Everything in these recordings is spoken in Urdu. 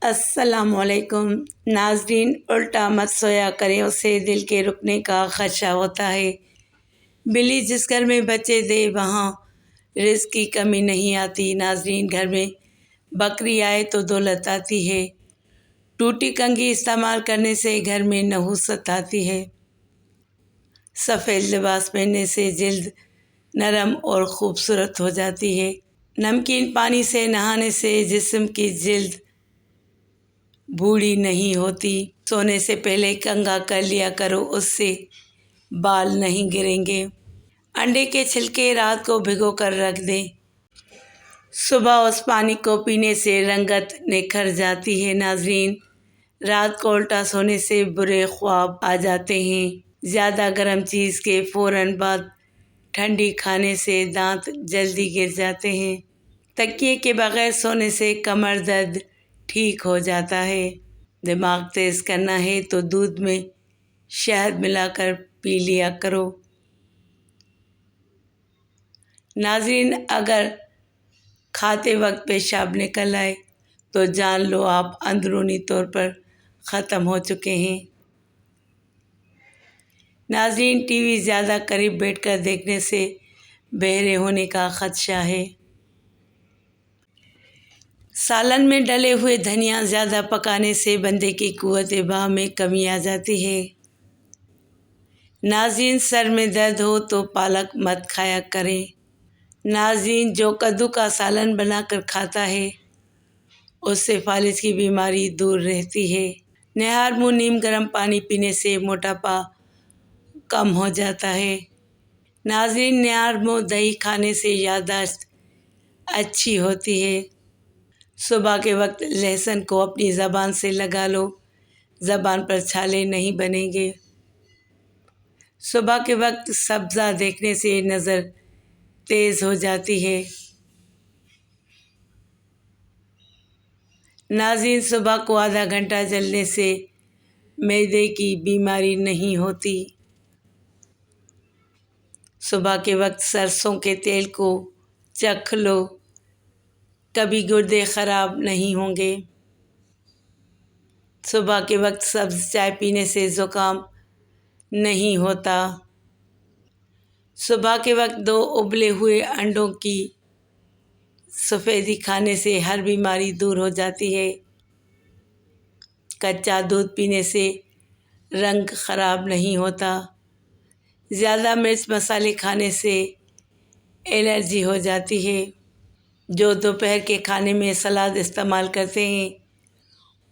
السلام علیکم ناظرین، الٹا مت سویا کریں، اسے دل کے رکنے کا خدشہ ہوتا ہے۔ بلی جس گھر میں بچے دے وہاں رزق کی کمی نہیں آتی۔ ناظرین، گھر میں بکری آئے تو دولت آتی ہے۔ ٹوٹی کنگھی استعمال کرنے سے گھر میں نحوست آتی ہے۔ سفید لباس پہننے سے جلد نرم اور خوبصورت ہو جاتی ہے۔ نمکین پانی سے نہانے سے جسم کی جلد بوڑھی نہیں ہوتی۔ سونے سے پہلے کنگھا کر لیا کرو، اس سے بال نہیں گریں گے۔ انڈے کے چھلکے رات کو بھگو کر رکھ دیں، صبح اس پانی کو پینے سے رنگت نکھر جاتی ہے۔ ناظرین، رات کو الٹا سونے سے برے خواب آ جاتے ہیں۔ زیادہ گرم چیز کے فوراً بعد ٹھنڈی کھانے سے دانت جلدی گر جاتے ہیں۔ تکیے کے بغیر سونے سے کمر درد ٹھیک ہو جاتا ہے۔ دماغ تیز کرنا ہے تو دودھ میں شہد ملا کر پی لیا کرو۔ ناظرین، اگر کھاتے وقت پیشاب نکل آئے تو جان لو آپ اندرونی طور پر ختم ہو چکے ہیں۔ ناظرین، ٹی وی زیادہ قریب بیٹھ کر دیکھنے سے بہرے ہونے کا خدشہ ہے۔ سالن میں ڈلے ہوئے دھنیا زیادہ پکانے سے بندے کی قوت باہ میں کمی آ جاتی ہے۔ ناظرین، سر میں درد ہو تو پالک مت کھایا کریں۔ ناظرین، جو کدو کا سالن بنا کر کھاتا ہے اس سے فالج کی بیماری دور رہتی ہے۔ نہار منہ نیم گرم پانی پینے سے موٹاپا کم ہو جاتا ہے۔ ناظرین، نہار منہ دہی کھانے سے یادداشت اچھی ہوتی ہے۔ صبح کے وقت لہسن کو اپنی زبان سے لگا لو، زبان پر چھالے نہیں بنیں گے۔ صبح کے وقت سبزہ دیکھنے سے نظر تیز ہو جاتی ہے۔ ناظرین، صبح کو آدھا گھنٹہ جلنے سے معدے کی بیماری نہیں ہوتی۔ صبح کے وقت سرسوں کے تیل کو چکھ لو، کبھی گردے خراب نہیں ہوں گے۔ صبح کے وقت سبز چائے پینے سے زکام نہیں ہوتا۔ صبح کے وقت 2 ابلے ہوئے انڈوں کی سفیدی کھانے سے ہر بیماری دور ہو جاتی ہے۔ کچا دودھ پینے سے رنگ خراب نہیں ہوتا۔ زیادہ مرچ مسالے کھانے سے الرجی ہو جاتی ہے۔ جو دوپہر کے کھانے میں سلاد استعمال کرتے ہیں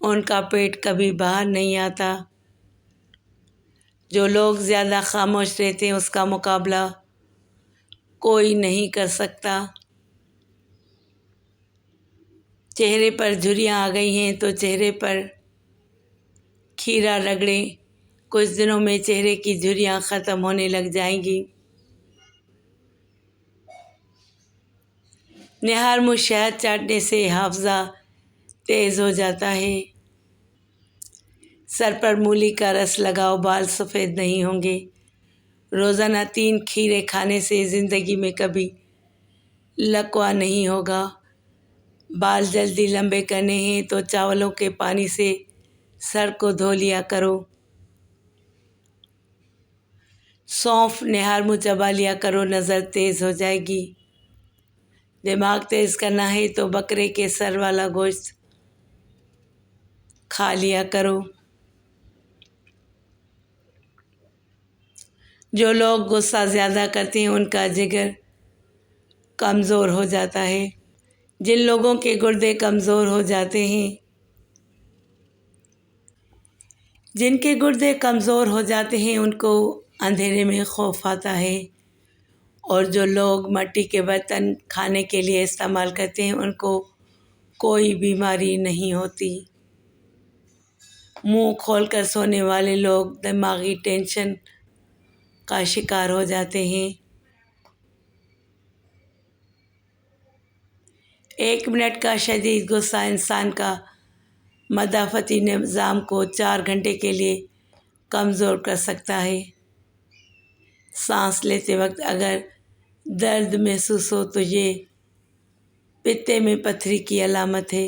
ان کا پیٹ کبھی باہر نہیں آتا۔ جو لوگ زیادہ خاموش رہتے ہیں اس کا مقابلہ کوئی نہیں کر سکتا۔ چہرے پر جھریاں آ گئی ہیں تو چہرے پر کھیرا رگڑیں، کچھ دنوں میں چہرے کی جھریاں ختم ہونے لگ جائیں گی۔ نہار منہ شہد چاٹنے سے حافظہ تیز ہو جاتا ہے۔ سر پر مولی کا رس لگاؤ، بال سفید نہیں ہوں گے۔ روزانہ 3 کھیرے کھانے سے زندگی میں کبھی لکوہ نہیں ہوگا۔ بال جلدی لمبے کرنے ہیں تو چاولوں کے پانی سے سر کو دھو لیا کرو۔ سونف نہار منہ چبا لیا کرو، نظر تیز ہو جائے گی۔ دماغ تیز کرنا ہے تو بکرے کے سر والا گوشت کھا لیا کرو۔ جو لوگ غصہ زیادہ کرتے ہیں ان کا جگر کمزور ہو جاتا ہے۔ جن لوگوں کے گردے کمزور ہو جاتے ہیں جن کے گردے کمزور ہو جاتے ہیں ان کو اندھیرے میں خوف آتا ہے، اور جو لوگ مٹی کے برتن کھانے کے لیے استعمال کرتے ہیں ان کو کوئی بیماری نہیں ہوتی۔ منہ کھول کر سونے والے لوگ دماغی ٹینشن کا شکار ہو جاتے ہیں۔ 1 منٹ کا شدید غصہ انسان کا مدافعتی نظام کو 4 گھنٹے کے لیے کمزور کر سکتا ہے۔ سانس لیتے وقت اگر درد محسوس ہو تو یہ پتے میں پتھری کی علامت ہے۔